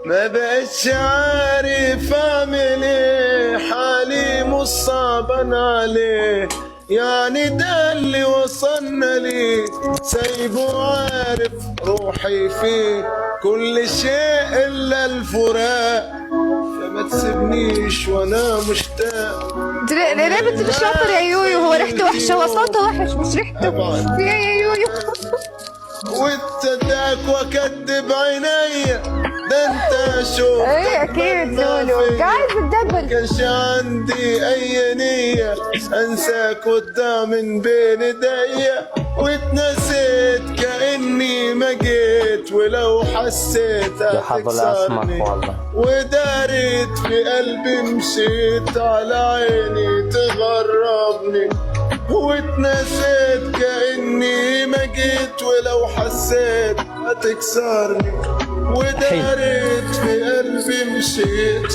ما بقتش عارف اعمل ايه، حالي مصعبا عليه، يعني ده اللي وصلنا ليه، سايبه عارف روحي فيه كل شيء الا الفراق، فما تسيبنيش وانا مشتاق. ليه بنت الشاطر يا يويو؟ هو ريحته وحشة؟ هو صوته وحش مش ريحته. في ايه يا يويو؟ وتصدق واكدب عينيا، ده انت شوف ايه اكيد لولو قاعد بالدبل. كانش عندي اي نية انساك قدام من بين ايديا، واتنسيت كاني ما جيت، ولو حسيت هتكسرني وداريت في قلبي مشيت، على عيني تغربني، واتنسيت كاني ما جيت، ولو حسيت هتكسرني وداريت في قلبي مشيت.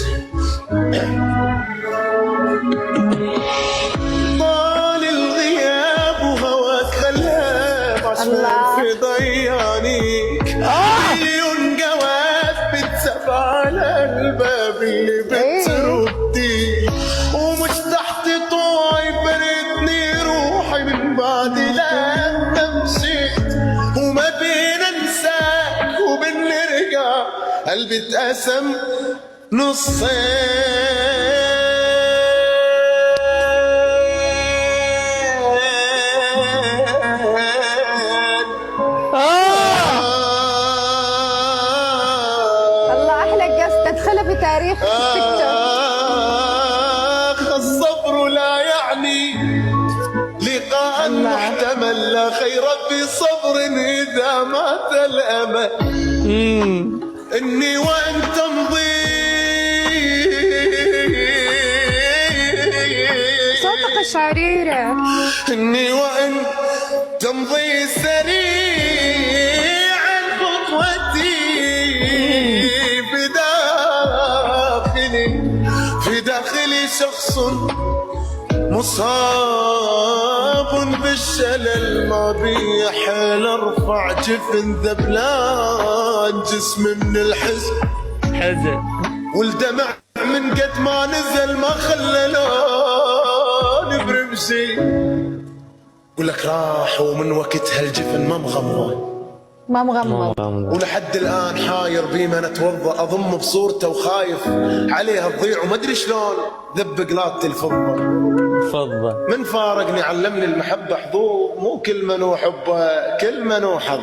طال الغياب وهواك خلاب عشان في ضيانيك، مليون جواب بتساب على الباب اللي بترديه، ومش تحت طوعي بردني روحي من بعد لما مشيت، وما بين انساك وبين نرجع قلبي اتقسم نصين. الله احلى قصة ادخلها في تاريخ التيك توك. الصبر لا يعني لقاء محتمل، لا خير في صبر اذا مات الامل، اني وانت مضي صوتك قشعريرة. اني وانت تمضي سريعا خطوتي في داخلي شخص مصاب بالشلل، ما بي حيل ارفع جفن ذبلان جسمي من الحزن والدمع من قد ما نزل ما خللان برمشي، ولك راح ومن وقت هالجفن ما مغمض ولحد الان حاير بما نتوضا، اضم بصورته وخايف عليها تضيع وما ادري شلون ذب قلاطة الفضه. من فارقني علمني المحبه حظوظ، مو كل من هو حبه كل من هو حظ.